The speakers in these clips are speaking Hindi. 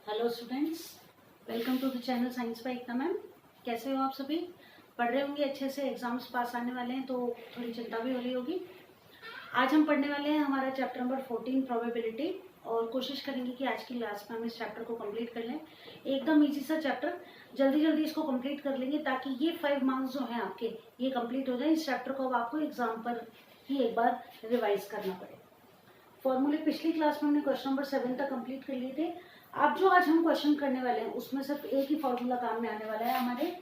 Hello students, welcome to the channel science by Ekta ma'am. कैसे हो आप सभी? पढ़ रहे होंगे अच्छे से। एग्जाम्स पास आने वाले हैं तो थोड़ी चिंता भी हो रही होगी। आज हम पढ़ने वाले हैं हमारा चैप्टर नंबर 14 प्रोबेबिलिटी, और कोशिश करेंगे कि आज की क्लास में हम इस चैप्टर को कंप्लीट कर लें। एकदम इजी सा चैप्टर, जल्दी जल्दी इसको कंप्लीट कर लेंगे ताकि ये 5 मार्क्स जो हैं आपके ये कंप्लीट हो जाए। इस चैप्टर को अब आपको एग्जाम पर ही एक बार रिवाइज करना पड़ेगा। फॉर्मूले पिछली क्लास में हमने क्वेश्चन नंबर 7 तक कंप्लीट कर लिए थे। अब जो आज हम क्वेश्चन करने वाले हैं उसमें सिर्फ एक ही फॉर्मूला काम में आने वाला है हमारे,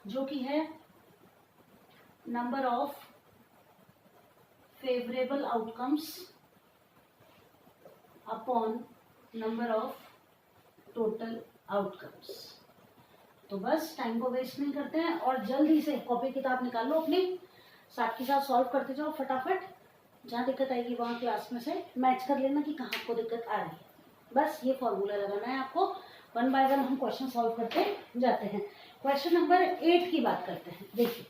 जो कि है number of favourable outcomes upon number of total outcomes. तो बस टाइम को वेस्ट नहीं करते हैं और जल्दी से कॉपी किताब निकाल लो अपनी, साथ के साथ सॉल्व करते जाओ फटाफट। जहाँ दिक्कत आएगी वहाँ क्लास में से मैच कर लेना कि कहाँ आपको दिक्कत आ रही है। बस ये फॉर्मूला लगाना है आपको। 1 बाय 1 हम क्वेश्चन सॉल्व करते जाते हैं। क्वेश्चन नंबर 8 की बात करते हैं। देखिए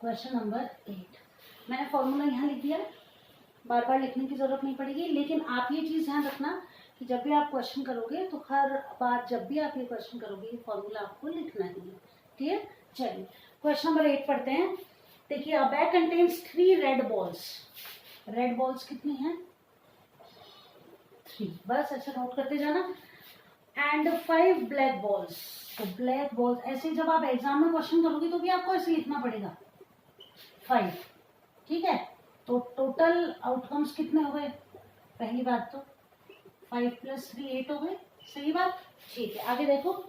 क्वेश्चन नंबर 8, मैंने फॉर्मूला यहाँ लिख दिया, बार बार लिखने की जरूरत नहीं पड़ेगी। लेकिन आप ये चीज़ ध्यान रखना कि जब भी आप क्वेश्चन करोगे तो हर बार जब भी आप ये क्वेश्चन करोगे ये फॉर्मूला आपको लिखना ही है। क्लियर? चलिए क्वेश्चन नंबर 8 पढ़ते हैं। देखिए, अ bag contains 3 red balls. Red balls कितनी हैं? 3। बस ऐसे नोट करते जाना। And 5 black balls. तो ब्लैक बॉल्स ऐसे जब आप एग्जाम में क्वेश्चन करोगे तो भी आपको ऐसे लिखना पड़ेगा 5। ठीक है, तो टोटल आउटकम्स कितने हो गए? पहली बात तो 5 + 3 8 हो गए। सही बात? ठीक है, आगे देखो।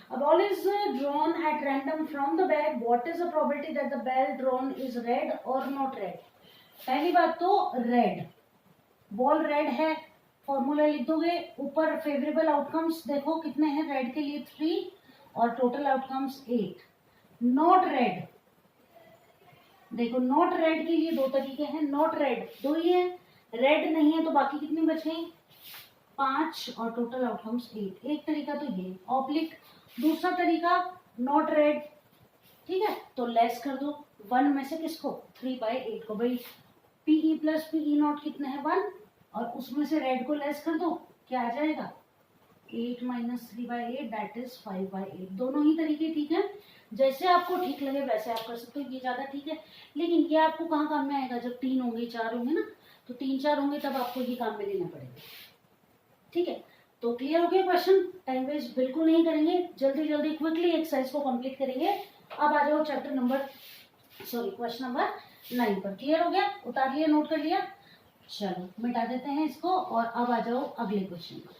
A ball is drawn at random from the bag. What is the probability that the ball drawn is red or not red? पहली बात तो रेड, बॉल रेड है, फॉर्मूला लिख दोगे। ऊपर फेवरेबल आउटकम्स देखो कितने हैं रेड के लिए 3 और टोटल आउटकम्स 8। नॉट रेड, देखो नॉट रेड के लिए 2 तरीके हैं। नॉट रेड 2 ही है, रेड नहीं है तो बाकी कितनी बच गई? 5 और टोटल आउटकम्स 8। एक तरीका तो ये ऑब्लिक, दूसरा तरीका नॉट रेड। ठीक है, तो लेस कर दो 1 में से किसको? 3/8 को। भाई PE + PE0 कितने हैं? 1, और उसमें से रेड को लेस कर दो, क्या आ जाएगा? 8 - 3/8 दैट इज 5/8। दोनों ही तरीके ठीक है, जैसे आपको ठीक लगे वैसे आप कर सकते हो। ये ज्यादा ठीक है, लेकिन ये आपको कहाँ काम में आएगा? जब 3 होंगे 4 होंगे ना, तो 3 4 होंगे तब आपको ये काम में लेना पड़ेगा। ठीक है, तो क्लियर हो गया क्वेश्चन? टाइम वेस्ट बिल्कुल नहीं करेंगे, जल्दी जल्दी क्विकली एक्सरसाइज को कंप्लीट करेंगे। अब आ जाओ चैप्टर नंबर क्वेश्चन नंबर 9 पर। क्लियर हो गया? उतार लिया, नोट कर लिया? चलो मिटा देते हैं इसको और अब आ जाओ अगले क्वेश्चन पर।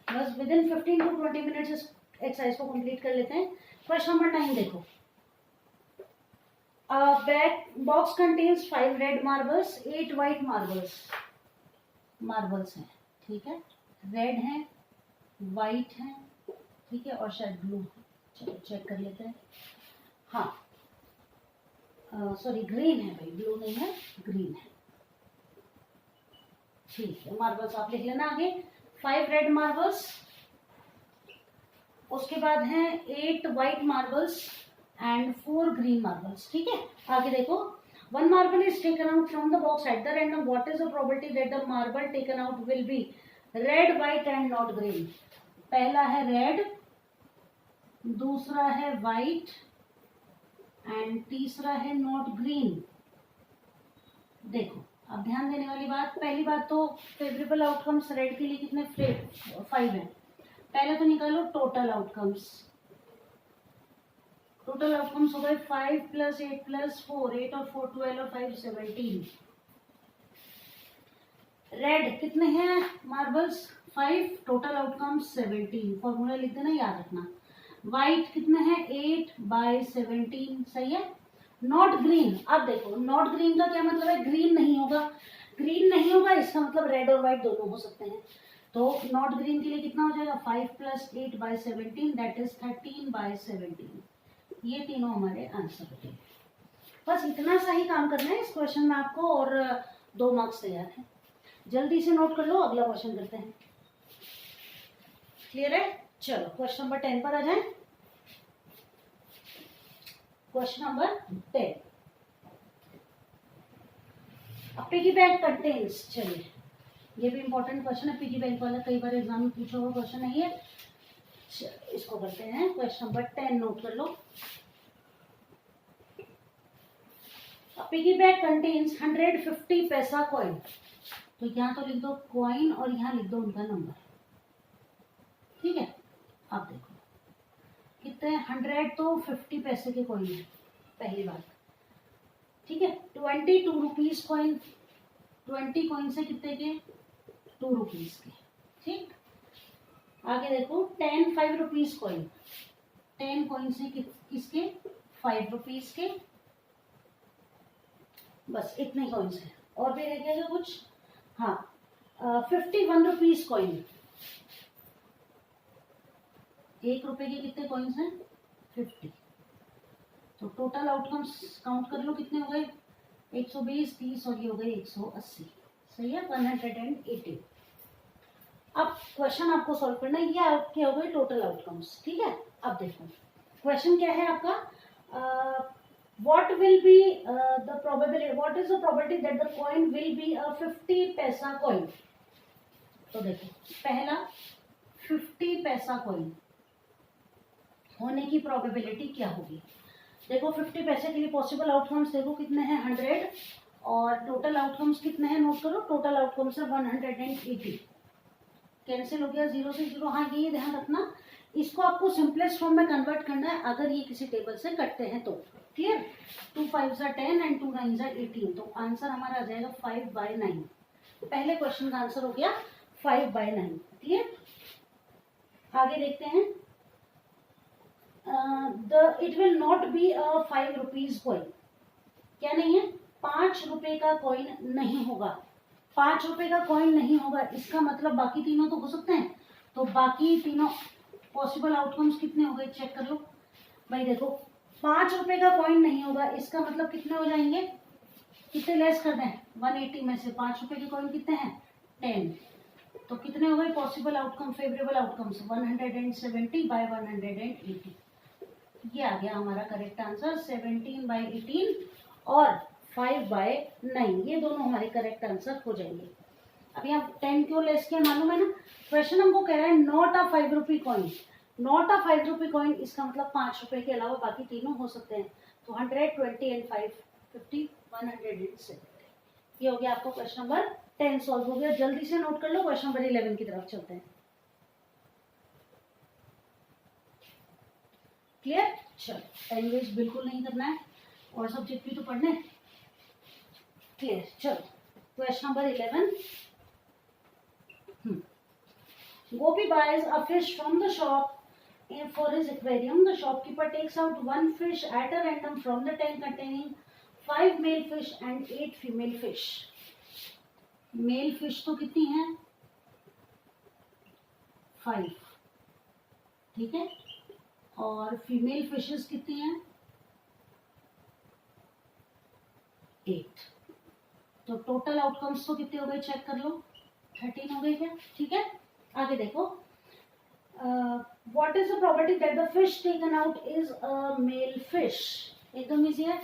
बस विदिन 15 to 20 मिनट्स इस एक्सरसाइज को कंप्लीट कर लेते हैं। क्वेश्चन नंबर 9 देखो। Box contains 5 red marbles 8 white marbles हैं। ठीक है, रेड है, व्हाइट है, ठीक है, और शायद ब्लू है। चलो चेक कर लेते हैं। हाँ सॉरी, ग्रीन है भाई, ब्लू नहीं है, ग्रीन है। ठीक है, मार्बल्स आप लिख लेना आगे। 5 रेड मार्बल्स, उसके बाद है 8 white marbles and 4 green marbles. ठीक है, आगे देखो। 1 marble is taken out from the box at the random. What is the probability that the marble taken out will be red, white and not green? पहला है रेड, दूसरा है व्हाइट एंड तीसरा है नॉट ग्रीन। देखो अब ध्यान देने वाली बात, पहली बात तो फेवरेबल आउटकम्स रेड के लिए कितने? 5 है। पहले तो निकालो टोटल आउटकम्स। टोटल आउटकम्स हो गए 5 + 8 + 4, 8 और 4 12 और 5 17। रेड कितने हैं मार्बल्स? 5, total outcomes 17। फॉर्मूला लिख देना, याद रखना। व्हाइट कितने हैं? 8/17। सही है। नॉट ग्रीन, अब देखो नॉट ग्रीन का क्या मतलब है? ग्रीन नहीं होगा। ग्रीन नहीं होगा इसका मतलब रेड और व्हाइट दोनों हो सकते हैं। तो नॉट ग्रीन के लिए कितना हो जाएगा? 5 + 8/17 दैट इज 13/17। ये तीनों हमारे आंसर होते हैं। बस इतना सा ही काम करना है इस क्वेश्चन में आपको और 2 मार्क्स तैयार हैं। जल्दी से नोट कर लो, अगला क्वेश्चन करते हैं। क्लियर है? चलो क्वेश्चन नंबर 10 पर आ जाएं। क्वेश्चन नंबर 10, अ पिगी बैंक कंटेन्स, चलिए ये भी इंपॉर्टेंट क्वेश्चन है, पिगी बैंक वाला कई बार एग्जाम में पूछा हुआ क्वेश्चन है ये। इसको करते हैं क्वेश्चन नंबर 10, नोट कर लो। पिगी बैंक कंटेन्स 150 पैसा कॉइन, तो यहाँ तो लिख दो कॉइन और यहाँ लिख दो उनका नंबर, ठीक है। अब देखो कितने 100 तो 50 पैसे के कॉइन है, पहली बात, ठीक है। 22 रुपीज कॉइन, 20 कॉइन से कितने के 2 रुपीज के, ठीक। आगे देखो 10 5 रुपीज कॉइन, 10 कॉइन से किसके 5 रुपीज के, बस इतने कॉइन्स है। और भी रह गया कुछ, हाँ 51 रुपीज कॉइन, 1 रुपए के कितने कॉइन्स हैं 50, तो टोटल आउटकम्स काउंट कर लो कितने हो गए 120 30 और ये हो गए 180, सही है 180। अब क्वेश्चन आपको सॉल्व करना है, ये आपके हो गए टोटल आउटकम्स, ठीक है। अब देखो क्वेश्चन क्या है आपका, what will be the probability, what is the probability that the coin will be a 50 पैसा coin। तो देखो पहला 50 पैसा कॉइन होने की प्रोबेबिलिटी क्या होगी। देखो 50 पैसे के लिए पॉसिबल आउटकम्स देखो कितने हैं 100, और टोटल आउटकम्स कितने हैं नोट करो, टोटल आउटकम्स है 180, कैंसिल हो गया 0 से 0। हाँ ये ध्यान रखना, इसको आपको सिंपलेस्ट फॉर्म में कन्वर्ट करना है अगर ये किसी टेबल से कटते हैं तो, क्लियर। 2 5 10 एंड 2 9 18, तो आंसर हमारा आ जाएगा 5/9। पहले क्वेश्चन का आंसर हो गया 5/9, क्लियर। आगे देखते हैं, it will not be a 5 rupees coin, क्या नहीं है 5 रुपए का कॉइन नहीं होगा, 5 रुपए का कॉइन नहीं होगा, इसका मतलब बाकी तीनों तो हो सकते हैं, तो बाकी तीनों पॉसिबल आउटकम्स कितने हो गए चेक कर लो भाई। देखो 5 रुपए का कॉइन नहीं होगा, इसका मतलब कितने हो जाएंगे, कितने लेस कर दें 180 में से 5 रुपए के कॉइन कितने हैं 10, तो कितने हो गए पॉसिबल आउटकम फेवरेबल आउटकम्स 170/180, ये आ गया हमारा करेक्ट आंसर 17/18 और 5/9, ये दोनों हमारे करेक्ट आंसर हो जाएंगे। अब यहाँ 10 क्यों लेस किया मालूम है ना, क्वेश्चन हमको कह रहा है not a 5 rupee coin, not a 5 rupee coin, इसका मतलब 5 रुपए के अलावा बाकी तीनों हो सकते हैं, तो 120 एंड 5 50 170, ये हो गया आपको क्वेश्चन नंबर 10 सॉल्व हो गया। जल्दी से नोट कर लो, क्वेश्चन नंबर 11 की तरफ चलते हैं, क्लियर। चलो लैंग्वेज बिल्कुल नहीं करना है और सब्जेक्ट भी तो पढ़ने, क्लियर। चलो question number 11, Gopi buys a fish from the shop for his aquarium. The shopkeeper takes out one fish at a random from the tank containing 5 male fish and 8 female fish. Male fish तो कितनी है 5, ठीक है, और फीमेल फिशेस कितनी हैं 8, तो टोटल आउटकम्स तो कितने हो गए चेक कर लो 13 हो गए क्या, ठीक है। आगे देखो, what is the probability that the fish taken out is a male fish, एकदम इजी है,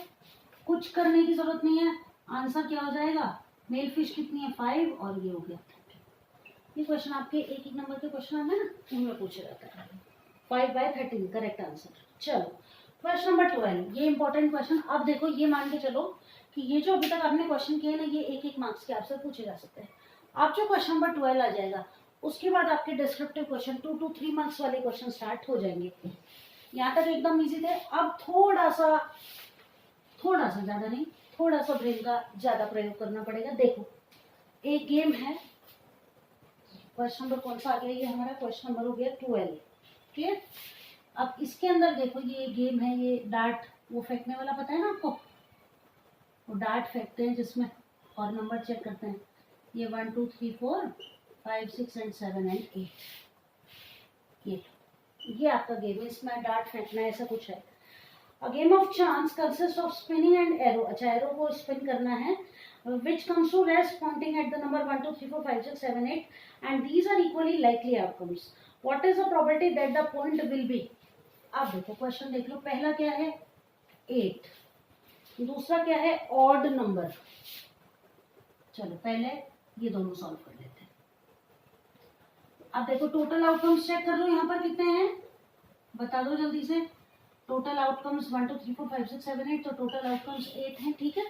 कुछ करने की जरूरत नहीं है, आंसर क्या हो जाएगा, मेल फिश कितनी है 5 और ये हो गया 13। ये क्वेश्चन आपके एक एक नंबर के क्वेश्चन आते हैं ना, उनमें पूछा जाता है, 5/13 करेक्ट आंसर। चलो क्वेश्चन नंबर 12, ये इंपॉर्टेंट क्वेश्चन। अब देखो ये मान के चलो कि ये जो अभी तक आपने क्वेश्चन किए ना, ये एक एक मार्क्स के आपसे पूछे जा सकते हैं। आप जो क्वेश्चन नंबर 12 आ जाएगा उसके बाद आपके डिस्क्रिप्टिव क्वेश्चन 2 to 3 मार्क्स वाले क्वेश्चन स्टार्ट हो जाएंगे। यहाँ तक एकदम इजी थे, अब थोड़ा सा ज्यादा नहीं, थोड़ा सा ब्रेन का ज्यादा प्रयोग करना पड़ेगा। देखो एक गेम है, क्वेश्चन नंबर कौन सा आ गया, ये हमारा क्वेश्चन नंबर हो गया 12, क्लियर। अब इसके अंदर देखो ये गेम है, ये डार्ट वो फेंकने वाला पता है ना आपको, वो डार्ट फेंकते हैं जिसमें और नंबर चेक करते हैं, ये 1 2 3 4 5 6 एंड 7 एंड 8, ये आपका गेम है, इसमें डार्ट फेंकना है, ऐसा कुछ है। A game of chance consist of spinning and arrow, अच्छा एरो को स्पिन करना है, which comes to rest pointing at the number 1 2 3 4 5 6 7 8 and these are equally likely outcomes. What is the probability that the point will be? अब देखो क्वेश्चन देख लो, पहला क्या है 8, दूसरा क्या है ऑड नंबर। चलो पहले ये दोनों सॉल्व कर लेते हैं। अब देखो टोटल आउटकम्स चेक कर लो, यहाँ पर कितने हैं बता दो जल्दी से। टोटल आउटकम्स 1 2 3 4 5 6 7 8, तो टोटल आउटकम्स 8 हैं। ठीक है,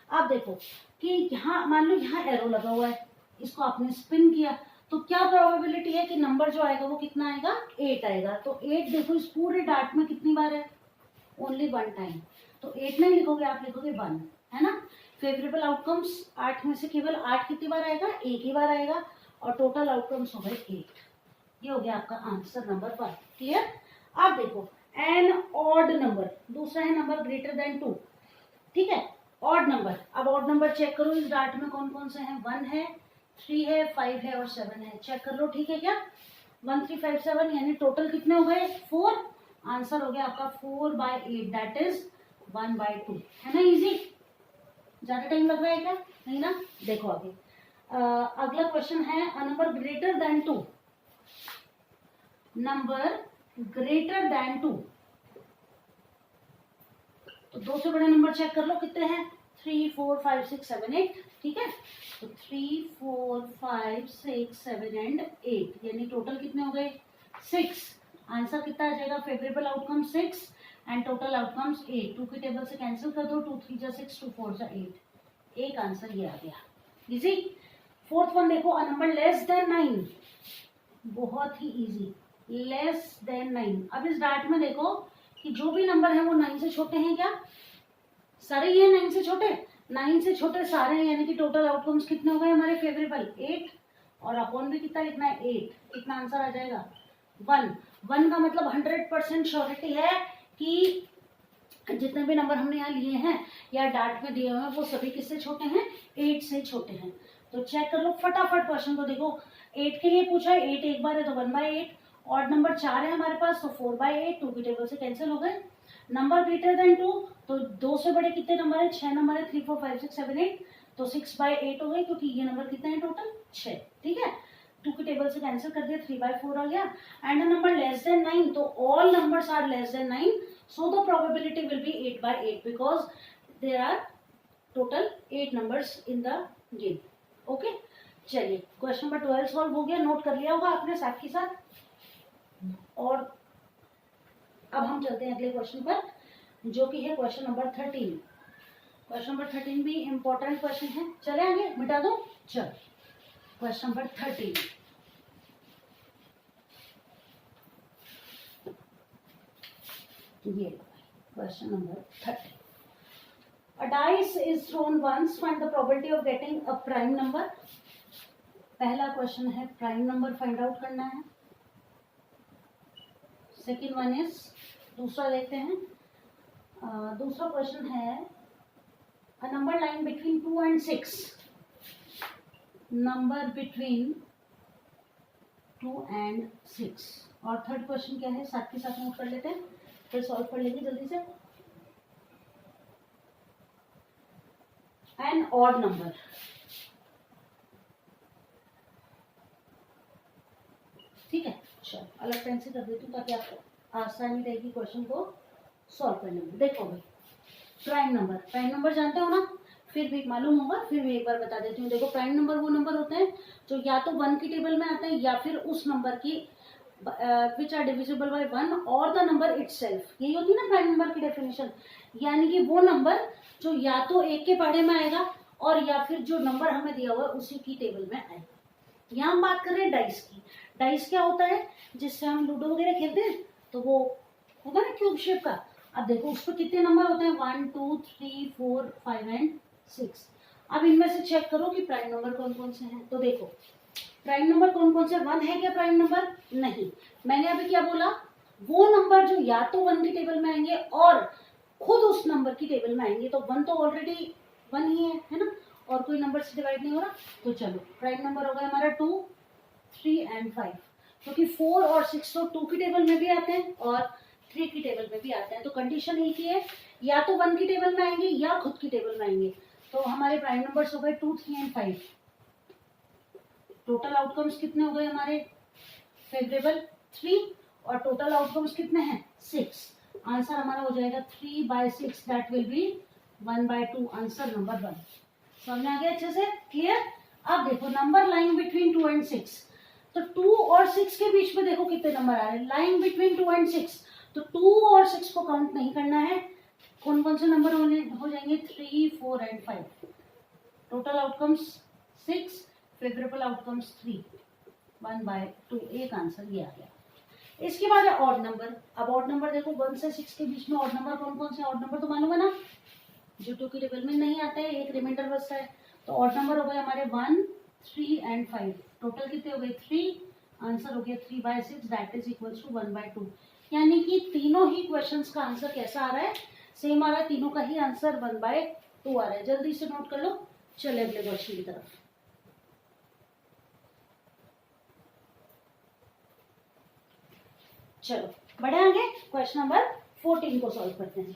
अब देखो कि यहाँ मान लो यहाँ एरो लगा हुआ है, इसको आपने स्पिन किया, तो क्या प्रोबेबिलिटी है कि नंबर जो आएगा वो कितना आएगा, 8 आएगा। तो 8 देखो इस पूरे डार्ट में कितनी बार है, ओनली 1 टाइम। तो 8 नहीं लिखोगे आप, लिखोगे 1, है ना। फेवरेबल आउटकम्स 8 में से केवल 8 कितनी बार आएगा, एक ही बार आएगा, और टोटल आउटकम्स हो गए 8। ये हो गया आपका आंसर नंबर 1। क्लियर। अब देखो एन ऑड नंबर, दूसरा है नंबर ग्रेटर देन 2। ठीक है, ऑड नंबर। अब ऑड नंबर चेक करो इस डार्ट में कौन कौन से हैं, 1 है, 3 है, 5 है और 7 है। चेक कर लो, ठीक है क्या। 1 3 5 7 यानी टोटल कितने हो गए, 4। आंसर हो गया आपका 4/8, दैट इज 1/2, है ना। इजी, ज्यादा टाइम लग रहा है क्या, नहीं ना। देखो आगे अगला क्वेश्चन है a number greater than 2, number greater than 2। तो 2 से बड़े नंबर चेक कर लो कितने हैं, 3 4 5 6 7 8। ठीक है, तो 3 4 5 6 7 एंड 8 यानी टोटल कितने हो गए, 6। आंसर कितना आ जाएगा, favourable outcome 6 and total outcomes 8। 2 की टेबल से कैंसिल कर दो, 2 3 जा 6, 2 4 जा 8। एक आंसर ये आ गया, इजी। फोर्थ वन देखो, अ नंबर लेस देन 9, बहुत ही इजी, लेस देन 9। अब इस डार्ट में देखो कि जो भी नंबर है वो 9 से छोटे हैं क्या, सारे ये 9 से छोटे, 9 से छोटे सारे हैं, यानी कि टोटल आउटकम्स कितने हो गए हमारे फेवरेबल, 8, और अपॉन भी कितना लिखना है, 8। कितना आंसर आ जाएगा, 1। 1 का मतलब 100% श्योरिटी है कि जितने भी नंबर हमने यहाँ लिए हैं या डार्ट में दिए हुए हैं वो सभी किससे छोटे हैं, 8 से छोटे हैं। तो चेक कर लो फटाफट क्वेश्चन को। देखो 8 के लिए पूछा है, 8 एक बार है तो 1/8, ऑड नंबर 4 है हमारे पास तो 4/8, 2 की टेबल से कैंसिल हो गए। नंबर ग्रेटर देन 2, तो 2 से बड़े कितने नंबर है, 6 नंबर है, 3 4 5 6 7 8, तो 6/8 हो गए क्योंकि ये नंबर कितने हैं टोटल, 6। ठीक है, 2 की टेबल से कैंसिल कर दिया, 3/4 आ गया। एंड नंबर लेस देन 9, तो all numbers are less than 9, so the probability will be 8/8 because there are total 8 numbers in the game. Okay, चलिए क्वेश्चन नंबर 12 सॉल्व हो गया, नोट कर लिया होगा आपने साथ के साथ। और अब हम चलते हैं अगले क्वेश्चन पर, जो कि है क्वेश्चन नंबर 13। क्वेश्चन नंबर 13 भी इंपॉर्टेंट क्वेश्चन है। चले आगे, मिटा दो, चल क्वेश्चन नंबर 13। ये question number 13। A dice is thrown once, find the probability of getting a prime number। पहला क्वेश्चन है प्राइम नंबर फाइंड आउट करना है। सेकेंड वन इज, दूसरा देखते हैं। दूसरा क्वेश्चन है a number line between 2 and 6, number between 2 and 6। और थर्ड क्वेश्चन क्या है, साथ के साथ नोट कर लेते हैं, फिर सॉल्व कर लेंगे जल्दी से। एन ऑड नंबर, ठीक है। चलो अलग पेन से कर देती हूँ ताकि आपको आसानी रहेगी क्वेश्चन को सॉल्व करने में। देखो भाई प्राइम नंबर, प्राइम नंबर जानते हो ना, फिर भी मालूम होगा, फिर भी एक बार बता देती हूँ। देखो प्राइम नंबर वो नंबर होते हैं जो या तो 1 की टेबल में आते हैं या फिर उस नंबर की विच आर डिविजिबल बाय 1 और द नंबर इटसेल्फ। यही होती है ना प्राइम नंबर की डेफिनेशन, यानी कि वो नंबर जो या तो 1 के पहाड़े में आएगा और या फिर जो नंबर हमें दिया हुआ है उसी की टेबल में आएगा। यहाँ हम बात कर रहे हैं डाइस की। डाइस क्या होता है, जिससे हम लूडो वगैरह खेलते हैं, तो वो होगा ना क्यूब शेप का। अब देखो उस पर कितने नंबर होते हैं, 1 2 3 4 5 एंड 6। अब इनमें से चेक करो कि प्राइम नंबर कौन कौन से हैं। तो देखो प्राइम नंबर कौन कौन से, 1 है क्या प्राइम नंबर, नहीं। मैंने अभी क्या बोला, वो नंबर जो या तो 1 की टेबल में आएंगे और खुद उस नंबर की टेबल में आएंगे। तो 1 तो ऑलरेडी 1 ही है ना, और कोई नंबर से डिवाइड नहीं हो रहा। तो चलो प्राइम नंबर होगा हमारा 2 3 एंड 5, क्योंकि 4 और 6 तो 2 की टेबल में भी आते हैं और 3 की टेबल में भी आते हैं। तो कंडीशन एक ही है, या तो 1 की टेबल में आएंगे या खुद की टेबल में आएंगे। तो हमारे प्राइम नंबर्स हो गए 2 3 एंड 5। टोटल आउटकम्स कितने हो गए हमारे, फेवरेबल 3, और टोटल आउटकम्स कितने हैं, 6। आंसर हमारा हो जाएगा 3/6, that will B 1/2, answer number 1। समझ में आ गया अच्छे से, क्लियर। अब देखो नंबर लाइन बिटवीन 2 and 6, तो 2 और 6 के बीच में देखो कितने नंबर आ रहे हैं, लाइन बिटवीन 2 एंड 6। तो 2 और 6 को काउंट नहीं करना है। कौन कौन से नंबर हो जाएंगे, 3, 4 and 5। Total outcomes 6, favourable outcomes 3, 1/2। एक आंसर ये आ गया। इसके बाद है ऑड नंबर। अब ऑड नंबर देखो 1 से 6 के बीच में ऑड नंबर कौन कौन से, ऑड नंबर तो मालूम है ना, जो 2 की टेबल में नहीं आते हैं, एक रिमाइंडर बचता है। तो ऑड नंबर हो गए हमारे 1, 3 एंड 5। टोटल कितने हो गए 3। आंसर हो गया 3/6 दैट इज इक्वल टू 1/2। यानी कि तीनों ही क्वेश्चंस का आंसर कैसा आ रहा है, सेम आ रहा है, तीनों का ही आंसर 1/2 आ रहा है। जल्दी से नोट कर लो। चले अगले क्वेश्चन की तरफ। चलो बढ़े आगे, क्वेश्चन नंबर 14 को सॉल्व करते हैं।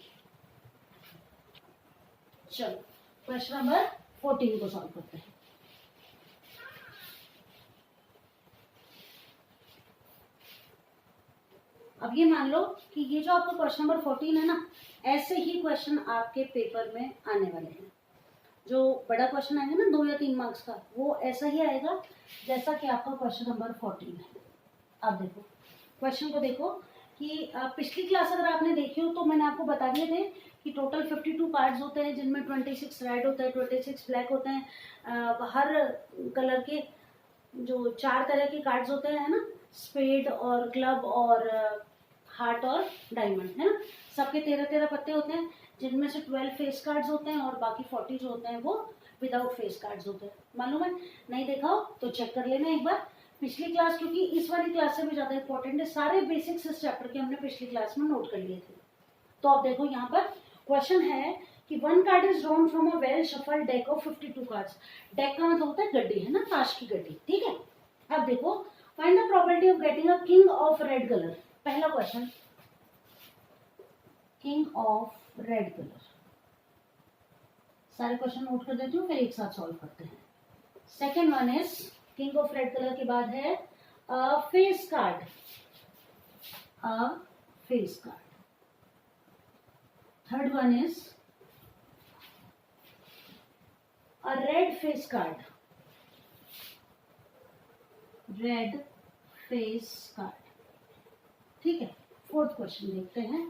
चलो क्वेश्चन नंबर 14 को सॉल्व करते हैं। अब ये मान लो कि ये जो आपका क्वेश्चन नंबर 14 है ना, ऐसे ही क्वेश्चन आपके पेपर में आने वाले हैं। जो बड़ा क्वेश्चन आएगा ना 2 या 3 मार्क्स का, वो ऐसा ही आएगा जैसा कि आपका क्वेश्चन नंबर 14 है। अब देखो क्वेश्चन को देखो कि पिछली क्लास अगर आपने देखी हो तो मैंने आपको बता दिए थे कि टोटल 52 कार्ड्स होते हैं, जिनमें 26 रेड होते हैं, 26 ब्लैक होते हैं। हर कलर के जो 4 तरह के कार्ड्स होते हैं ना, स्पेड और क्लब और हार्ट और डायमंड, है ना। सबके 13-13 पत्ते होते हैं, जिनमें से 12 फेस कार्ड्स होते हैं और बाकी 40 जो होते हैं वो विदाउट फेस कार्ड्स होते हैं। मालूम है, नहीं देखा हो तो चेक कर लेना एक बार पिछली क्लास, क्योंकि इस वाली क्लास से भी ज्यादा इंपॉर्टेंट है। सारे बेसिक्स इस चैप्टर के हमने पिछली क्लास में नोट कर लिए थे। तो अब देखो यहाँ पर क्वेश्चन है कि 1 card is drawn from a well shuffled deck of 52 cards. Deck का मतलब होता है गड्डी, है ना, ताश की गड्डी, ठीक है। अब देखो find the probability of getting a king of red colour. पहला question, king of red colour. सारे क्वेश्चन नोट कर देती हूँ, फिर एक साथ सॉल्व करते हैं। Second one is, king of red colour के बाद है face card, face card. Third one is a red face card, red face card, ठीक है। फोर्थ क्वेश्चन देखते हैं,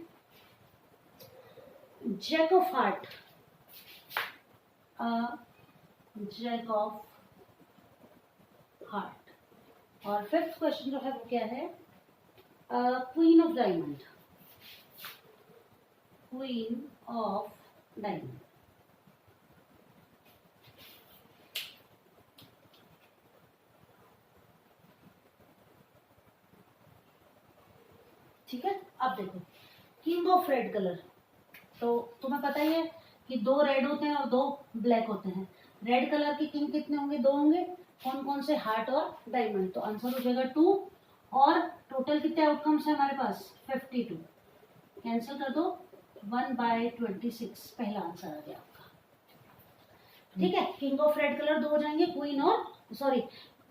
jack of heart, jack of heart. और फिफ्थ क्वेश्चन जो है वो क्या है, queen of diamond, queen of diamond. ठीक है। अब देखो किंग ऑफ रेड कलर, तो तुम्हें पता ही है कि 2 रेड होते हैं और 2 ब्लैक होते हैं। रेड कलर के किंग कितने होंगे, 2 होंगे। कौन कौन से, हार्ट और डायमंड। तो आंसर हो जाएगा 2। और टोटल कितने आउटकम्स है हमारे पास, 52। कैंसिल कर दो, 1/26 पहला आंसर आ गया आपका, ठीक है। किंग ऑफ रेड कलर 2 हो जाएंगे, क्वीन और सॉरी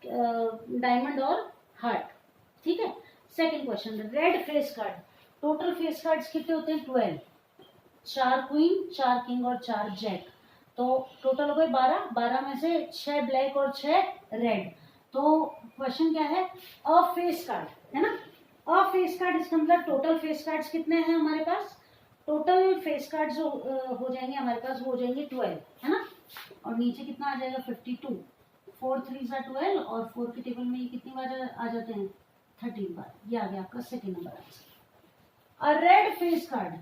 डायमंड और हार्ट, ठीक है। Second question, red face card. Total face cards कितने होते हैं, 12। 4 क्वीन, 4 किंग और 4 जैक। तो टोटल हो गए 12। 12 में से 6 ब्लैक और 6 रेड। तो क्वेश्चन क्या है, अ फेस कार्ड, है ना। अ फेस कार्ड, इसका मतलब टोटल फेस कार्ड्स कितने हैं हमारे पास। टोटल फेस कार्ड्स जो हो जाएंगे हमारे पास, वो हो जाएंगे 12, है ना। और नीचे कितना आ जाएगा, 52। 4 3 12 और 4 की टेबल में ये कितनी बार आ जाते हैं, 13 बार। ये आ गया आपका second number answer. A red face card,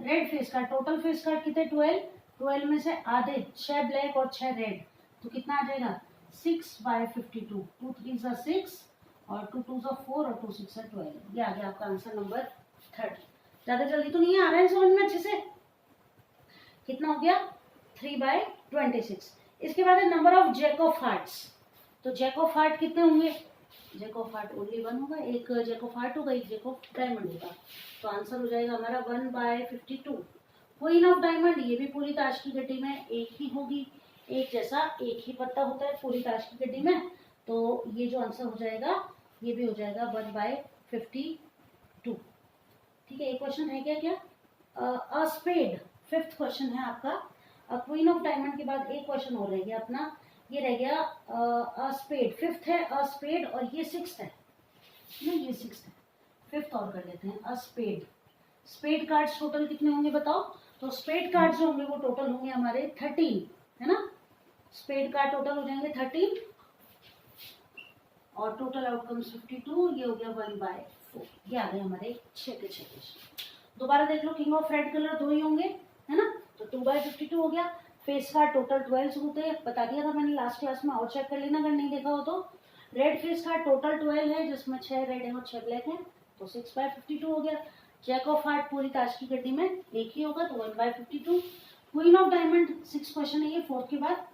red face card, total face card कितने, 12। 12 में से आधे 6 ब्लैक और 6 रेड, तो कितना आ जाएगा, 6/52। 2 3 6 और 2 2 4 और 2 6 12। ये आ गया आपका आंसर नंबर 3rd। ज्यादा जल्दी तो नहीं आ रहा है समझ में अच्छे से। कितना हो गया, 3/26। इसके बाद है number of jack of hearts. तो जैक ऑफ हार्ट कितने होंगे, जैक ऑफ हार्ट ओनली 1 होगा। एक जैक ऑफ हार्ट होगा, एक जैक ऑफ डायमंड होगा। तो आंसर हो जाएगा हमारा 1/52। क्वीन ऑफ डायमंड, ये भी पूरी ताश की गड्डी में एक ही होगी, एक जैसा एक ही पत्ता होता है पूरी ताश की गड्डी में। तो ये जो आंसर हो जाएगा ये भी हो जाएगा 1/52, ठीक है। एक क्वेश्चन है क्या, अ स्पेड, फिफ्थ क्वेश्चन है आपका। क्वीन ऑफ डायमंड के बाद एक क्वेश्चन और रह गया अपना, ये रह गया अ स्पेड, फिफ्थ है अ स्पेड और ये सिक्स्थ है, नहीं ये सिक्स्थ है, फिफ्थ और कर लेते हैं a spade. Spade cards total कितने होंगे बताओ? तो स्पेड कार्ड्स जो होंगे वो टोटल होंगे हमारे 13, है ना। स्पेड कार्ड टोटल हो जाएंगे 13 और टोटल आउटकम्स 52, ये हो गया 1/4, ये आ गए हमारे 6 के 6 क्वेश्चन। दोबारा देख लो, किंग ऑफ रेड कलर 2 ही होंगे, है ना, तो 2/52 हो गया। फेस कार्ड टोटल 12 होते हैं, बता दिया था मैंने लास्ट क्लास में, और चेक कर लेना अगर नहीं देखा हो तो। रेड फेस कार्ड टोटल 12 है, जिसमें 6 रेड है और 6 ब्लैक है, तो 6/52 हो गया। जैक ऑफ हार्ट पूरी ताश की गड्डी में एक ही होगा, तो 1/52। क्वीन ऑफ डायमंड 6 क्वेश्चन है ये, 4 के बाद,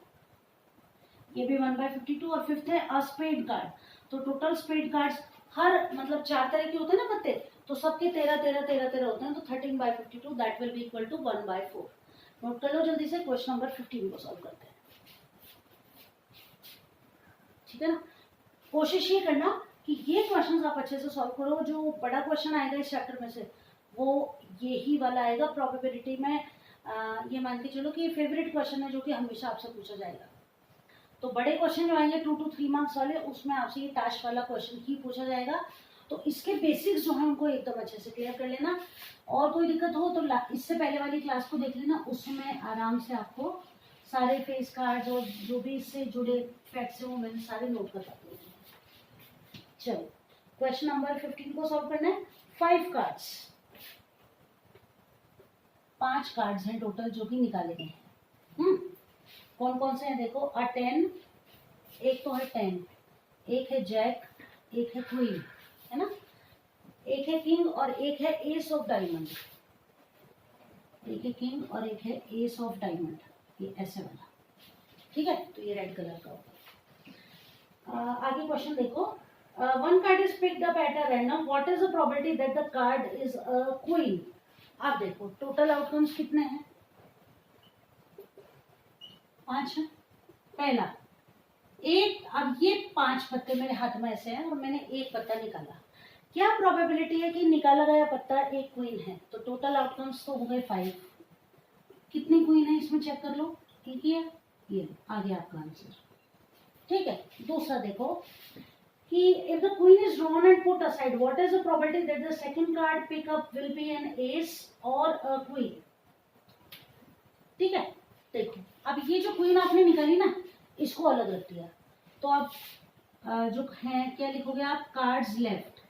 ये भी 1/52। और फिफ्थ है अ स्पेड कार्ड, तो टोटल स्पेड कार्ड्स हर मतलब 4 तरह के होते हैं ना पत्ते, तो सबके 13 होते हैं, तो 13/52 that will be equal to 1/4। Note कर लो जल्दी से, क्वेश्चन नंबर 15 को सॉल्व करते हैं, ठीक है ना। कोशिश ये करना कि ये क्वेश्चन आप अच्छे से सॉल्व करो। जो बड़ा क्वेश्चन आएगा इस चैप्टर में से वो यही वाला आएगा प्रोबेबिलिटी में। ये मान के चलो कि ये फेवरेट क्वेश्चन है जो कि हमेशा आपसे पूछा जाएगा। तो बड़े क्वेश्चन जो आएंगे 2 to 3 मार्क्स वाले, उसमें आपसे ये टास्क वाला क्वेश्चन ही पूछा जाएगा। तो इसके बेसिक्स जो है उनको एकदम अच्छे से क्लियर कर लेना। और कोई दिक्कत हो तो इससे पहले वाली क्लास को देख लेना, उसमें आराम से आपको सारे फेस कार्ड्स और जो भी इससे जुड़े फैक्ट्स हैं वो मैंने सारे नोट करवा दिए। चलो क्वेश्चन नंबर 15 को सॉल्व करना है। 5 कार्ड्स, 5 कार्ड्स हैं टोटल जो कि निकाले गए हैं। कौन कौन से हैं देखो, अ 10, एक तो है 10, एक है जैक, एक है क्वीन, है ना, एक है किंग और एक है एस ऑफ डायमंड, एक है किंग और एक है एस ऑफ डायमंड, ये ऐसे वाला, ठीक है। तो ये रेड कलर का होगा। आगे क्वेश्चन देखो, one card is picked up at a random, what is the probability that the card is a queen. आप देखो टोटल आउटकम्स कितने हैं, 5 है। पहला एक, अब ये 5 पत्ते मेरे हाथ में ऐसे हैं और मैंने एक पत्ता निकाला, क्या प्रोबेबिलिटी है कि निकाला गया पत्ता एक क्वीन है, तो टोटल आउटकम्स तो हो गए 5। कितनी क्वीन है इसमें चेक कर लो, ठीक है, ये आ गया आपका आंसर, ठीक है। दूसरा देखो कि if the queen is drawn and put aside, what is the probability that the second card pickup will be an ace और अ क्वीन, ठीक है। देखो अब ये जो क्वीन आपने निकाली ना, इसको अलग रख दिया, तो आप जो है क्या लिखोगे आप, कार्ड्स लेफ्ट,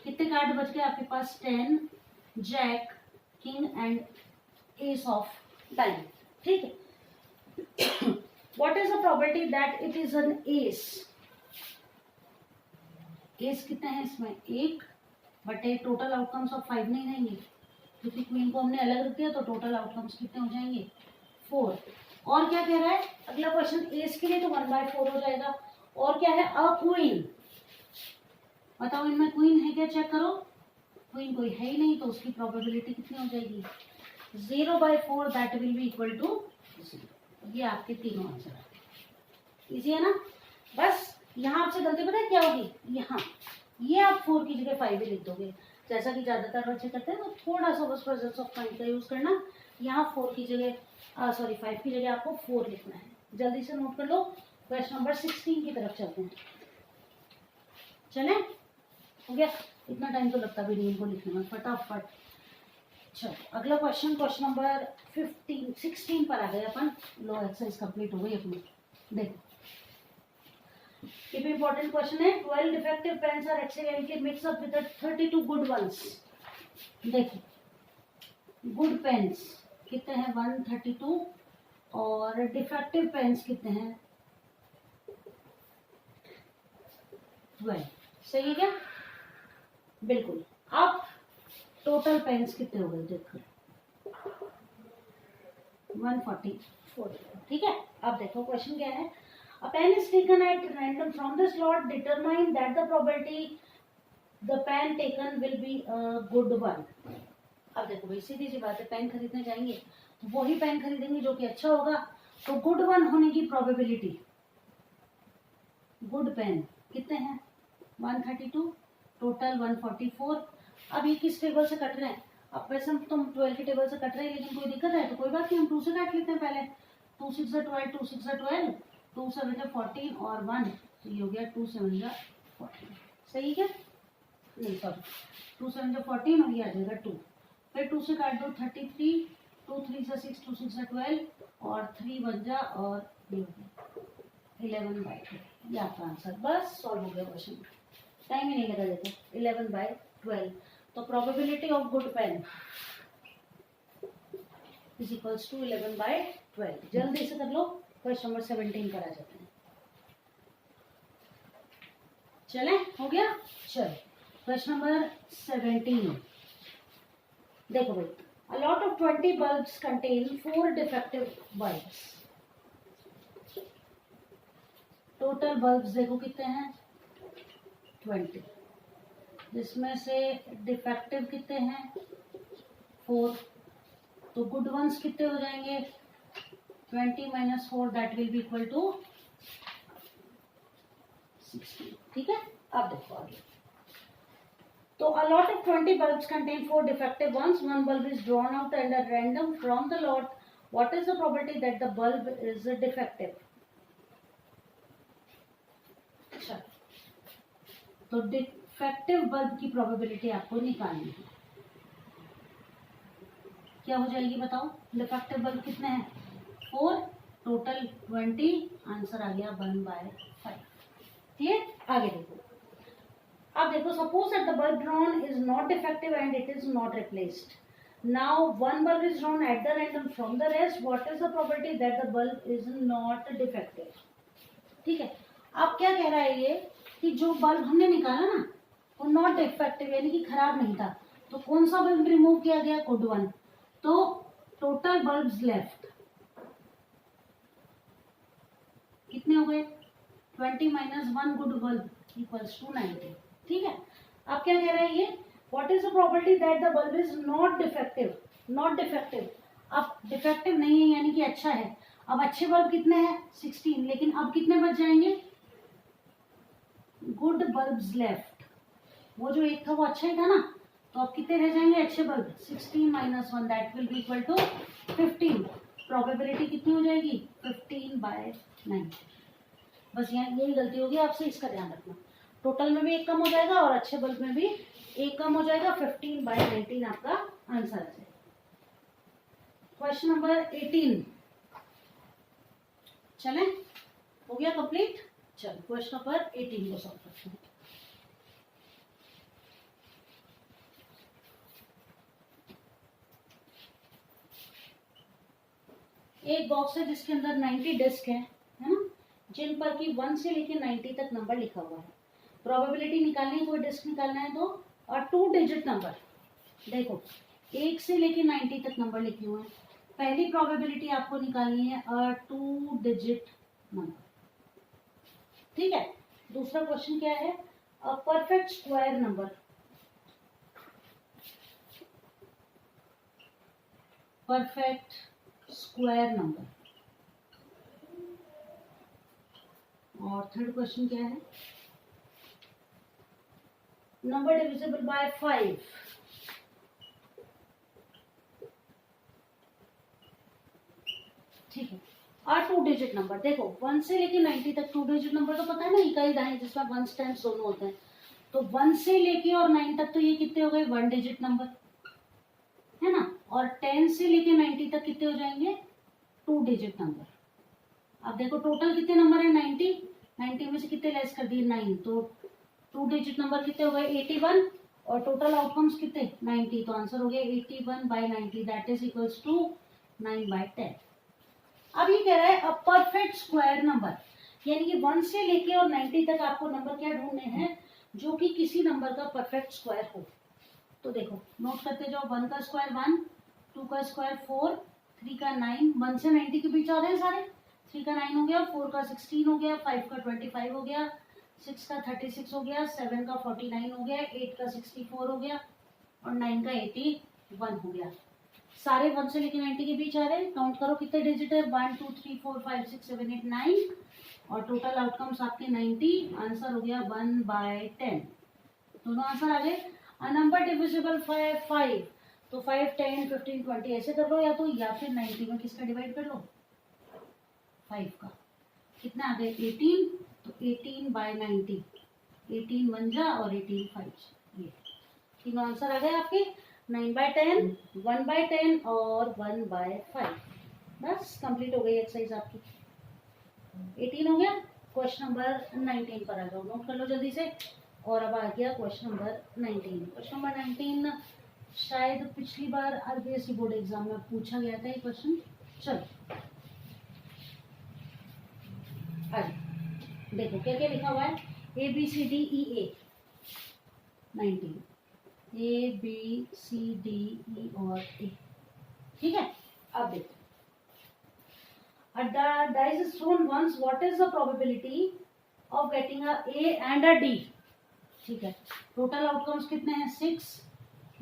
कितने कार्ड बच गए आपके पास, 10, jack, king and ace of diamond, ठीक है। What is the probability that it is an ace, ace कितने हैं इसमें, एक, but a total outcomes of 5 नहीं रहेंगे क्योंकि क्वीन को हमने अलग रख दिया, तो टोटल आउटकम्स कितने हो जाएंगे, 4। और क्या कह रहा है अगला क्वेश्चन, एस के लिए तो 1/4 हो जाएगा। और क्या है, अ क्वीन, बताओ इनमें क्वीन है क्या, चेक करो, क्वीन कोई है ही नहीं, तो उसकी प्रोबेबिलिटी कितनी हो जाएगी, 0/4 that will be equal to 0। ये आपके तीनों आंसर है, इजी है ना। बस यहाँ आपसे गलती पता है क्या होगी, यहाँ ये आप 4 की जगह 5 ही लिख दोगे, जैसा कि ज्यादातर बच्चे करते हैं, तो थोड़ा सा बस प्रेजेंस ऑफ माइंड का यूज करना। यहाँ 4 की जगह 5 की जगह आपको 4 लिखना है। जल्दी से नोट कर लो, क्वेश्चन नंबर 16 की तरफ चलते हैं। चले, हो गया, इतना टाइम तो लगता भी नहीं इनको लिखने में, फटाफट। चलो अगला क्वेश्चन, क्वेश्चन नंबर 16 पर आ गए अपन, लो एक्सरसाइज कंप्लीट हो गई अपनी। देखो ये भी इंपॉर्टेंट क्वेश्चन है, 12 defective pens are accidentally mix up with 32 good ones. देखो गुड पेन्स कितने हैं, 132, और डिफेक्टिव पेन्स कितने हैं, 12, सही है क्या, बिल्कुल। अब टोटल पेन्स कितने हो गए देखो, 144, ठीक है। अब देखो क्वेश्चन क्या है, a pen is taken at random from the slot, determine that the probability the pen taken will be a good one। अब देखो भाई सीधी सी बात है, पेन खरीदने जाएंगे तो वही पेन खरीदेंगे जो कि अच्छा होगा, तो गुड वन होने की प्रोबेबिलिटी, गुड पेन कितने हैं, 132, टोटल 144। अब ये किस टेबल से कट रहे हैं, अब वैसे हम तुम 12 की टेबल से कट रहे हैं, लेकिन कोई दिक्कत है तो कोई बात नहीं, हम 2 से काट लेते हैं पहले, 2 6 12, 2 6 12, 2 7 जा 14 और 1, तो ये हो गया 2 7 जा 14। सही क्या? नहीं सॉरी, 2 7 जा 14 और ये आ जाएगा 2। फिर 2 से काट दो 33, 2 3 जा 6, 2 6 जा 12 और 3 1 जा और ये हो गया 11/12। ये आपका आंसर, बस सॉल्व हो गया क्वेश्चन। टाइम ही नहीं लगा, देखो 11/12। तो probability of good pen is equals to 11/12। जल्दी से कर लो, क्वेश्चन नंबर 17 पर आ जाते हैं। चले, हो गया। चलो क्वेश्चन नंबर 17 देखो भाई, a lot of 20 bulbs contain 4 defective bulbs। Total bulbs देखो कितने हैं 20, जिसमें से डिफेक्टिव कितने हैं 4। तो गुड वंस कितने हो जाएंगे 20 - 4, that will be equal to 16। ठीक है, अब देखो आगे। तो a lot of 20 bulbs contain 4 defective ones. One bulb is drawn out and at random from the lot. What is the probability that the bulb is defective? अच्छा, तो डिफेक्टिव बल्ब की प्रोबेबिलिटी आपको निकालनी है। क्या हो जाएगी बताओ? डिफेक्टिव बल्ब कितने हैं 4, टोटल 20, आंसर आ गया 1/5। ठीक है, आगे देखो। अब देखो, suppose that the bulb drawn is not defective and it is not replaced. Now one bulb is drawn at the random from the rest. What is the probability that the bulb is not defective? ठीक है, अब क्या कह रहा है ये कि जो बल्ब हमने निकाला ना वो नॉट डिफेक्टिव यानी कि खराब नहीं था, तो कौन सा बल्ब रिमूव किया गया? Good one. तो टोटल बल्ब्स लेफ्ट कितने हो गए 20 - 1 गुड बल्ब इक्वल्स टू 90। ठीक है, अब क्या कह रहा है ये, what is the probability that the bulb is not defective? Not defective, अब डिफेक्टिव नहीं है यानी कि अच्छा है। अब अच्छे बल्ब कितने हैं 16, लेकिन अब कितने बच जाएंगे गुड बल्ब्स लेफ्ट। वो जो एक था वो अच्छा ही था ना, तो अब कितने रह जाएंगे अच्छे bulb 16 - 1, that will be equal to 15। Probability कितनी हो जाएगी 15/9। बस यहाँ यही गलती होगी आपसे, इसका ध्यान रखना। टोटल में भी एक कम हो जाएगा और अच्छे बल्ब में भी एक कम हो जाएगा, 15/19 आपका आंसर आ जाएगा। क्वेश्चन नंबर 18 चलें, हो गया कंप्लीट। चलो क्वेश्चन नंबर 18 को सॉल्व करते हैं। एक बॉक्स है जिसके अंदर 90 डिस्क है ना, जिन पर कि 1 से लेके 90 तक नंबर लिखा हुआ है। प्रोबेबिलिटी निकालनी है, कोई डिस्क निकालना है तो, और 2 डिजिट नंबर। देखो 1 से लेके 90 तक नंबर लिखे हुए हैं। पहली प्रोबेबिलिटी आपको निकालनी है 2 डिजिट नंबर। ठीक है, दूसरा क्वेश्चन क्या है, a perfect square number. Perfect square number. और थर्ड क्वेश्चन क्या है, नंबर डिविजिबल बाय 5। ठीक है, और 2 डिजिट नंबर। देखो 1 से लेके 90 तक 2 डिजिट नंबर तो पता है ना, इकाई दहाई जिसमें 1 टेंस दोनों होते हैं। तो 1 से लेके और 9 तक तो ये कितने हो गए 1 डिजिट नंबर है ना, और 10 से लेके 90 तक कितने हो जाएंगे 2 डिजिट नंबर। अब देखो टोटल कितने नंबर है 90 में से कितने लेस कर दिए 9, तो 2 डिजिट नंबर कितने हो गए 81, और टोटल आउटकम्स कितने 90, तो आंसर हो गया 81/90, दैट इज इक्वल्स टू 9/10। अब ये कह रहा है अ परफेक्ट स्क्वायर नंबर, यानी कि 1 से लेके और 90 तक आपको नंबर क्या ढूंढने हैं जो कि किसी नंबर का परफेक्ट स्क्वायर हो। तो देखो नोट करते जाओ, 1 का स्क्वायर 1, 2 का स्क्वायर 4, 3 का 9, 1 से 90 के बीच आ रहे हैं सारे, 3 का 9 हो गया, 4 का 16 हो गया, 5 का 25 हो गया, 6 का 36 हो गया, 7 का 49 हो गया, 8 का 64 हो गया और 9 का 81 हो गया। सारे 1 से लेके 90 के बीच आ रहे हैं। काउंट करो कितने डिजिट है 1 2 3 4 5 6 7 8 9, और टोटल आउटकम्स आपके 90, आंसर हो गया 1/10। दोनों आंसर आ गए। अ नंबर डिविजिबल 5, तो 5 10 15 20 ऐसे कर लो, या तो या फिर 90 में किसका डिवाइड कर लो 5 का। कितना आ गए 18, तो 18/90, 18 1 जा और 18 5 जा, ये तीनों आंसर आ गए आपके 9/10, 1/10 और 1/5। बस कंप्लीट हो गई एक्सरसाइज आपकी। 18 हो गया। क्वेश्चन नंबर 19 पर आ जाओ, नोट कर लो जल्दी से। और अब आ गया क्वेश्चन नंबर 19। क्वेश्चन नंबर 19 शायद पिछली बार आरबीएससी बोर्ड एग्जाम में पूछा गया था ये क्वेश्चन। चलो देखो क्या क्या लिखा हुआ है। ABCDEA 19, ABCDE और A, ठीक है। अब देखो, a dice is thrown once, what is the probability of getting a A and a D? ठीक है, टोटल आउटकम्स कितने हैं 6,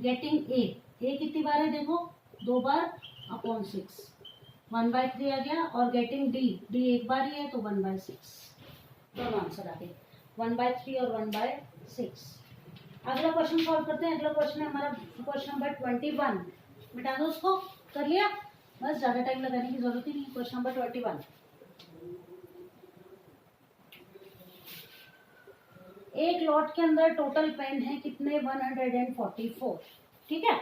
गेटिंग A कितनी बार है देखो 2 बार अपॉन 6, 1/3 आ गया, और गेटिंग D एक बार ही है तो 1/6, दोनों आंसर आ गए 1/3 और 1/6। अगला क्वेश्चन सॉल्व करते हैं। अगला क्वेश्चन है हमारा क्वेश्चन नंबर 21। मिटा दो उसको, कर लिया, बस ज्यादा टाइम लगाने की जरूरत ही नहीं। क्वेश्चन नंबर 21, एक लॉट के अंदर टोटल पेन है कितने 144, ठीक है।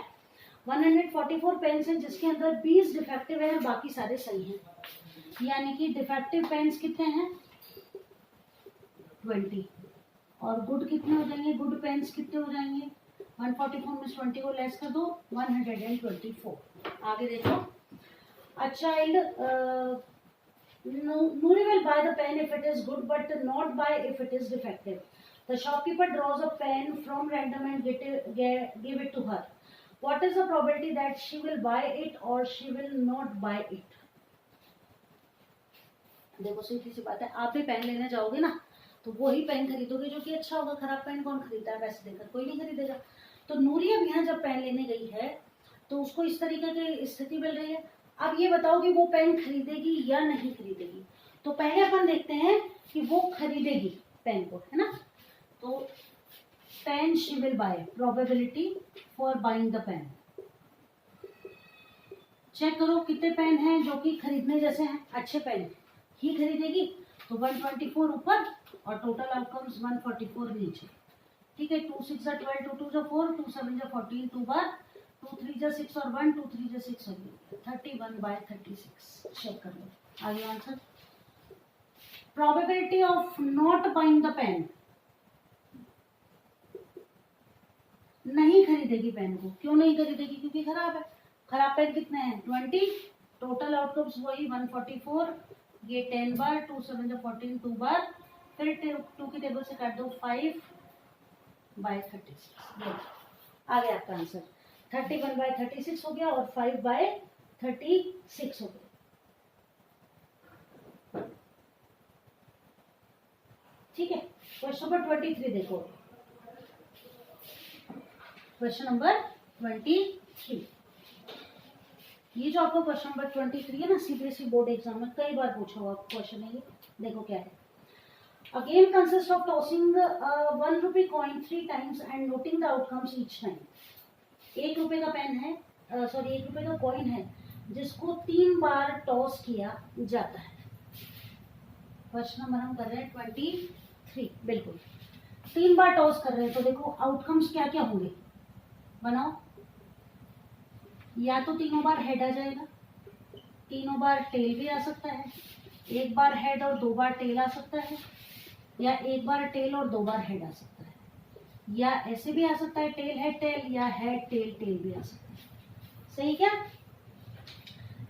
144 पेन्स हैं जिसके अंदर 20 डिफेक्टिव है, बाकी सारे सही हैं। यानी कि डिफेक्टिव पेन्स कितने हैं 20, और गुड कितने हो जाएंगे, गुड पेन्स कितने हो जाएंगे 144 में 20 को लेस कर दो 124। आगे देखो, a child Noori will buy the pen if it is good but not buy if it is defective. The shopkeeper draws a pen from random and give it to her. What is the probability that she will buy it or she will not buy it? देखो सीधी सी बात है, आप भी पेन लेने जाओगे ना तो वही पेन खरीदोगे जो कि अच्छा होगा। खराब पेन कौन खरीदता है, पैसे देकर कोई नहीं खरीदेगा। तो नूरी अब यहाँ जब पेन लेने गई है तो उसको इस तरीके की स्थिति मिल रही है। अब ये बताओ कि वो पेन खरीदेगी या नहीं खरीदेगी। तो पहले अपन देखते हैं कि वो खरीदेगी पेन को, है ना। तो pen she will buy, probability for buying the pen. Check करो कितने पेन हैं जो कि खरीदने जैसे हैं, अच्छे पेन ही खरीदेगी। तो 124 ऊपर और टोटल आउटकम्स 144 नीचे, ठीक है। 2 6 12, 2 2 4, 2 7 14, 2 बार 2 3 6 और 1, 2 3 6 और 31/36। चेक कर लो आगे answer. Probability of not buying the pen, नहीं खरीदेगी पेन को। क्यों नहीं खरीदेगी, क्योंकि खराब है। खराब पेन कितने हैं 20, टोटल आउटकम्स वही 144, ये 10 बार 2 7 14, 2 बार, फिर 2 की टेबल से काट दो 5/36। आ गया आपका आंसर 31/36 हो गया और 5/36 हो गया। ठीक है, क्वेश्चन नंबर 23 देखो। क्वेश्चन नंबर 23, ये जो आपको क्वेश्चन नंबर 23 है ना, सीबीएसई बोर्ड एग्जाम में कई बार पूछा हुआ क्वेश्चन है ये। देखो क्या है। A game consists of tossing ₹1 coin 3 times and noting the outcomes each time. ₹1 का पेन है, सॉरी ₹1 का कॉइन है जिसको 3 बार टॉस किया जाता है। क्वेश्चन नंबर हम कर रहे हैं 23, बिल्कुल 3 बार टॉस कर रहे हैं। तो देखो आउटकम्स क्या क्या होंगे, बनाओ। या तो तीनों बार हेड आ जाएगा, तीनों बार टेल भी आ सकता है, एक बार हेड और 2 बार टेल आ सकता है, या एक बार टेल और 2 बार हेड आ सकता है, या ऐसे भी आ सकता है टेल हेड टेल, या हेड टेल टेल भी आ सकता है। सही क्या,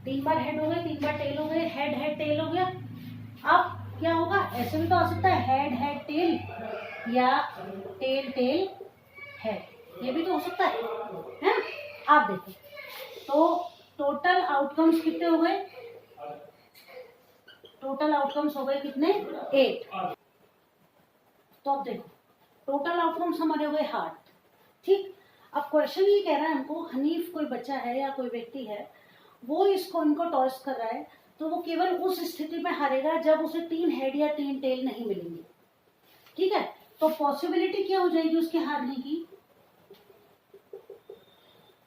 3 बार हेड हो गए, 3 बार टेल हो गए, हेड हेड टेल हो गया। अब क्या होगा, ऐसे भी तो आ सकता है हेड हेड टेल या टेल टेल हेड, ये भी तो हो सकता है ना। आप देखो तो टोटल आउटकम्स कितने हो गए, टोटल आउटकम्स हो गए कितने 8। तो अब देखो टोटल आउटकम्स हमारे हो गए हार्ट, ठीक। अब क्वेश्चन ये कह रहा है हमको, हनीफ कोई बच्चा है या कोई व्यक्ति है, वो इसको इनको टॉस कर रहा है, तो वो केवल उस स्थिति में हारेगा जब उसे 3 हेड या 3 टेल नहीं मिलेंगे, ठीक है। तो पॉसिबिलिटी क्या हो जाएगी उसके हारने की,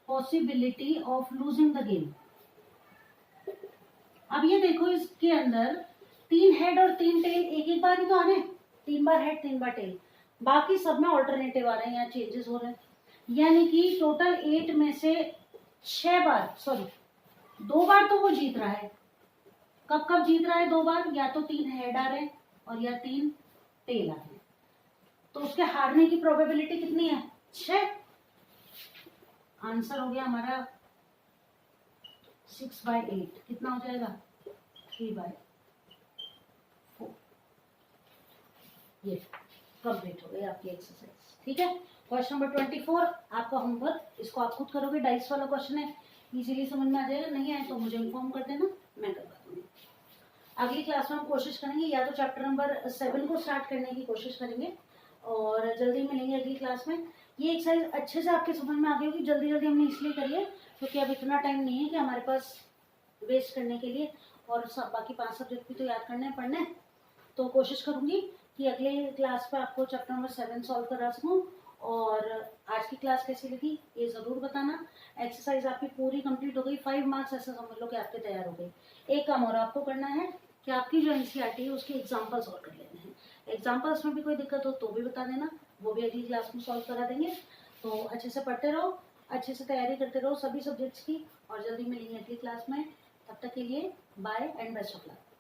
possibility of losing the game. अब ये देखो इसके अंदर 3 हेड और 3 टेल एक एक बार ही तो आने, 3 बार हेड 3 बार टेल, बाकी सब में ऑल्टरनेटिव आ रहे हैं, यहाँ चेंजेस हो रहे हैं। यानी कि टोटल 8 में से 6 बार, सॉरी 2 बार तो वो जीत रहा है। कब कब जीत रहा है 2 बार? या तो 3 हेड आ रहे हैं और या 3 टेल आ रहे हैं। तो उसके हारने की प्रोबेबिलिटी कितनी है? 6। आंसर हो गया हमारा 6/8। कितना हो जाएगा? 3/4। ये कंप्लीट हो गई आपकी एक्सरसाइज। ठीक है, क्वेश्चन नंबर 24 आपका होमवर्क, इसको आप खुद करोगे, डाइस वाला क्वेश्चन है, इजीली समझ में आ जाएगा। नहीं आए तो मुझे इन्फॉर्म कर देना, मैं करवा दूंगी। अगली क्लास में हम कोशिश करेंगे या तो चैप्टर नंबर 7 को स्टार्ट करने की कोशिश करेंगे और जल्दी मिलेंगे अगली क्लास में। ये एक्सरसाइज अच्छे से आपके समझ में आ गई होगी। जल्दी जल्दी हमने इसलिए करी है क्योंकि अब इतना टाइम नहीं है कि हमारे पास वेस्ट करने के लिए, और सब बाकी 5 सब्जेक्ट भी तो याद करने हैं, पढ़ने हैं। तो कोशिश करूंगी कि अगले क्लास पे आपको चैप्टर नंबर 7 सॉल्व करा सकूं। और आज की क्लास कैसी लगी ये ज़रूर बताना। एक्सरसाइज आपकी पूरी कंप्लीट हो गई, 5 मार्क्स ऐसा समझ लो कि आपके तैयार हो गए। एक काम और आपको करना है कि आपकी जो एनसीईआरटी है उसके एग्जाम्पल सॉल्व कर लेने हैं। एग्जाम्पल्स में भी कोई दिक्कत हो तो भी बता देना, वो भी अगली क्लास में सॉल्व करा देंगे। तो अच्छे से पढ़ते रहो, अच्छे से तैयारी करते रहो सभी सब्जेक्ट्स की, और जल्दी मिलेंगे अगली क्लास में। तब तक के लिए bye and best of luck.